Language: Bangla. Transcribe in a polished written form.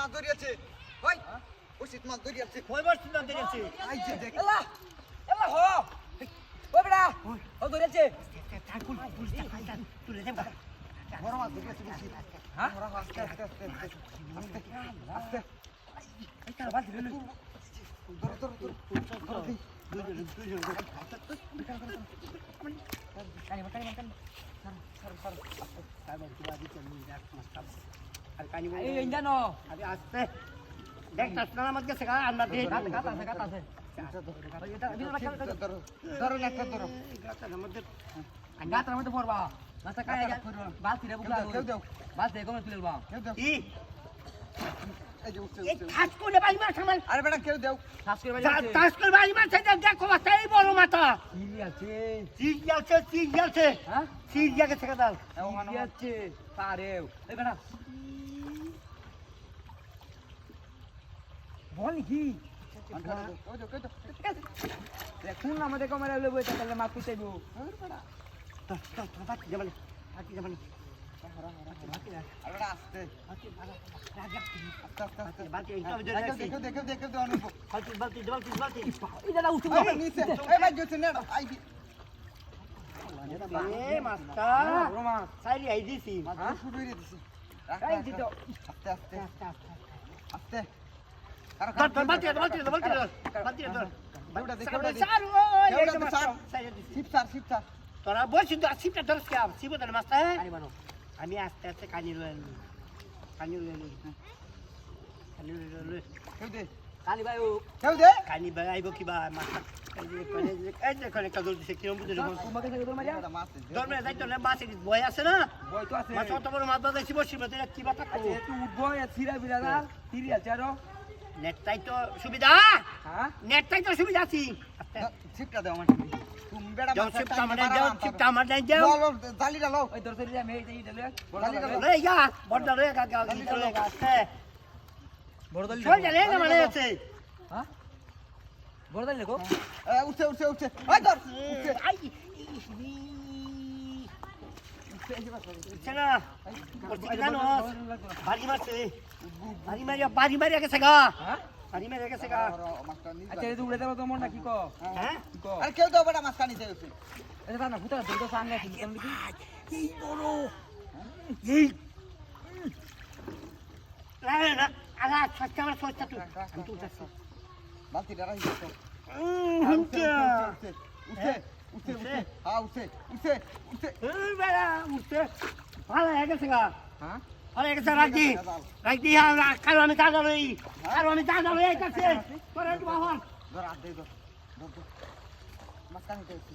মাছ ধরিয়েছে ওই উচিত মাছ ধরিয়েছে কই বসছিস না দেখেছি আই যে দেখ এলা এলা হ ওই বেটা ও ধরেছে ঠাকুর পুলিশটা ফাইটা তুলে দেব বড় মাছ ধরিয়েছে বেশি হ্যাঁ বড় মাছ আস্তে আস্তে আস্তে আস্তে আস্তে এই তার বালতি লই ধর ধর ধর ধর দুইজন কানি কানি কানি সর তারপর তুই আদি চল নিয়ে যাক মাস্টার আর কানি এই জানো আরে আসতে দেখ তাসনা মত গেছে আমরা দেই কাটা আছে এটা বিনা রাখা ধর ধর একটা ধর গাতার মধ্যে গাতার মধ্যে পড়বা মাথা কায় বালতি রে বুকলা কেউ দাও বালতি কমে তুলবা কেউ দাও কি এই যে উঠছে এই ঠাস করে বাই মাছ আমার আরে বেটা কেউ দাও শ্বাস করে বাজে ঠাস করে বাই মাছ এটা দেখো তাই বড় মাথা কি আছে চিজ যাচ্ছে হ্যাঁ চিজ জায়গা থেকে দাও কি আছে পারেও এই বেটা বল কি দেখুন আমাদের কমারে লইব এটা তাহলে মাছ পুইতেইব তো বাকি যাবানি আরে বেটা আস্তে আস্তে আস্তে বাকি দেখো দেখো দাও না বালতি এটা না উঠব আরে নিচে এই ভাই গেছে না আই এ মাস্টার রোমা সাইরি আই দিছি মাছ শুরু হয়ে দিছে এই দিতো আস্তে আস্তে আস্তে আরে বালতি দেউটা দেখো দেখো সার শিপ স্যার তোরা বলছিস তো সিপটা ধরস কে সিবো তো মাস্টার আমি আস্তে আস্তে কানি লই কেউ দে কালি ভাই কেউ দে কানি বাই আইব কিবা মাস্টার এই যে কোনে কাজল দিছে কিরম বুঝে তোমাকে থেকে দৌড় মারিয়া এটা মাছ দরমে যাইতো না বাসে বয় আছে না বই তো আছে মাছ অত বড় মাছ বাজাইছি বসিব তো কিবা থাকো তুই উঠবো ছিড়া বিড়া তিরি আছে আরো নেটটাই তো সুবিধা হ্যাঁ নেটটাই তো সুবিধা আছে শিপটা দাও আমার তুমি বেটা যাও মাছ শিপটা মানে যাও শিপটা আমার নাই যাও লো জালিটা লো ওই দরকার যা মেয়ে এই দিলে রে ইয়া বড় রে গা চলে গাছে বড় দলি চল যালে না মানে আছে হ্যাঁ বড় দলি দেখো উঠছে ওই ধর উঠছে আই চলা জানো বাড়ি মারছে বাড়ি মারিয়া গেছে গা হ্যাঁ বাড়ি মারিয়া গেছে গা মাছটা নিয়ে আচ্ছা এই উড়ে দেবো তোমার না কি কো হ্যাঁ কি কো আরে কেউ দাও বেটা মাছটা নিতে হচ্ছে এটা না ফুটা দুটো সামনে আছে তুমি কি এই বড় এই না আলা ছটা আমার ছটা তুই আমি তো যাচ্ছি বালতিটা রাখি তো হুমকা উঠছে হ্যাঁ উঠছে এই বেলা উঠছে ভালো হয়ে গেছে গা হ্যাঁ ভালো হয়ে গেছে রাখি হ্যাঁ কারো আমি কাজা লই এই কাছে তোর একটু বাহন ধর হাত দে ধর মাছটা নিতে হচ্ছে